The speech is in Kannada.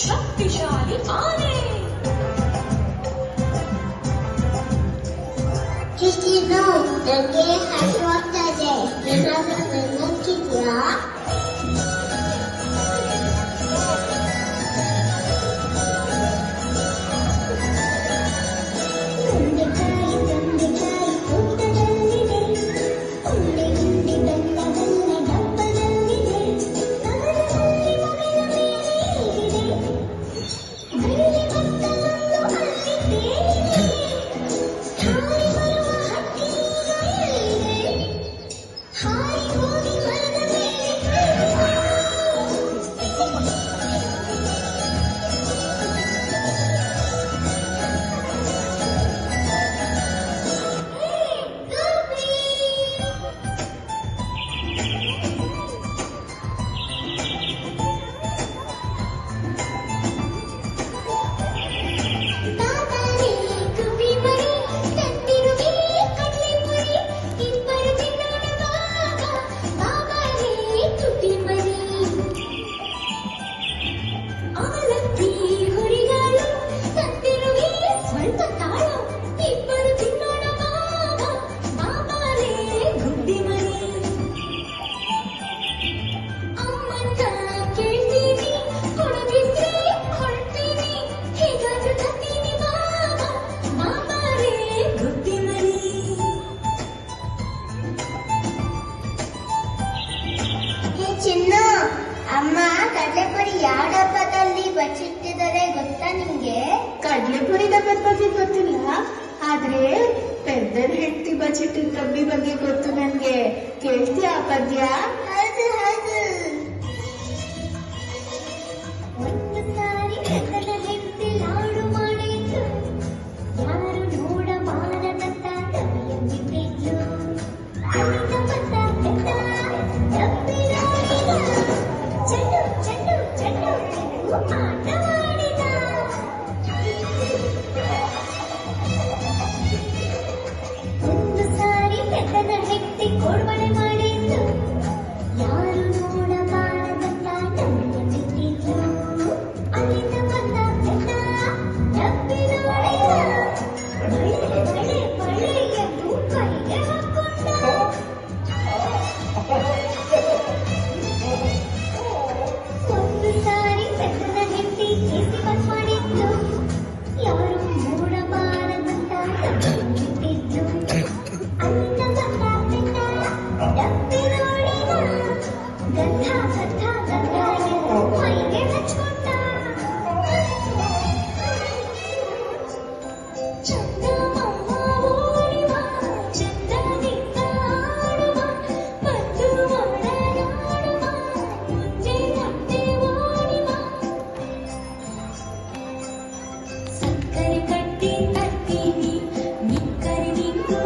ಶಕ್ತಿಶಾಲಿ ಆನೆ. ಕಿಸ್ತಿದ್ದು ನನಗೆ ಹಸಿವಾಗ್ತದೆ, ಏನಾದರೂ ಬೆನ್ನಕ್ಕಿದ್ಯಾ? ಚಿನ್ನು, ಅಮ್ಮ ಕಡಲೆಪುರಿ ಯಾವ ಡಬ್ಬದಲ್ಲಿ ಬಚ್ಚಿಟ್ಟಿದ್ದಾರೆ ಗೊತ್ತಾ ನಿಂಗೆ? ಕಡ್ಲೆಪುರಿ ಡಬ್ಬದ ಬಗ್ಗೆ ಗೊತ್ತಿಲ್ಲ, ಆದ್ರೆ ಪೆದ್ದನ ಹೆಂಡತಿ ಬಚ್ಚಿಟ್ಟಿದ ಡಬ್ಬಿ ಬಗ್ಗೆ ಗೊತ್ತು ನನ್ಗೆ. ಕೇಳ್ತೀಯ ಆ ಪದ್ಯ? ಹೌದು ಹೌದು. ಒಂದು ಸಾರಿ ಪೆದ್ದನ ಹೆಂಡತಿ ಲಾಡು ಮಾಡಿದ್ದು, ಯಾರು ನೋಡಬಾರದಂತ ಡಬ್ಬಿಯಲ್ಲಿಟ್ಟಿದ್ದು. ಅಲ್ಲಿಂದ ಬಂದ ಪೆದ್ದ ಡಬ್ಬಿ ನೋಡಿದ, ಚೆಂಡು ಚೆಂಡು ಚೆಂಡು ಆಟವಾಡಿದ. ಒಂದು ಸಾರಿ ಪೆದ್ದನ ಹೆಂಡತಿ ಕೋಡ್ಬಳೆ ಮಾಡಿದ್ದು, ಯಾರು ನೋಡಬಾರದಂತ ಡಬ್ಬಿಯಲ್ಲಿಟ್ಟಿದ್ದು. ಅಲ್ಲಿಂದ ಬಂದ ಪೆದ್ದ ಡಬ್ಬಿ ನೋಡಿದ, ಬಳೆ ಬಳೆ ಬಳೆ ಎಂದು ಕೈಗೆ ಹಾಕೊಂಡ. ಒಂದು ಸಾರಿ ಪೆದ್ದನ ಹೆಂಡತಿ ಕೇಸಿ ಬಂದ್ ಮಾಡಿದ್ದು, ಯಾರು ನೋಡಬಾರದಂತ ಡಬ್ಬಿಯಲ್ಲಿಟ್ಟಿದ್ದು. ಅಲ್ಲಿಂದ ಬಂದ ಪೆದ್ದ ಡಬ್ಬಿ ನೋಡಿದ, ಗಂಧ ಗಂಧ ಗಂಧ ಎಂದು ಮೈಗೆ ಹಚ್ಕೊಂಡ. ಚಂದಮಾಮ ಓಡಿವ, ಚಂದದಿಂದ ಆಡುವ, ಬಂದು ಒಡನಾಡುವ, ಮುಂದೆ ಮುಂದೆ ಓಡಿವ. ಸಕ್ಕರೆ ಕಟ್ಟಿ ತರ್ತೀನಿ, ನಿಕ್ಕರೆ ನಿಂಗೂ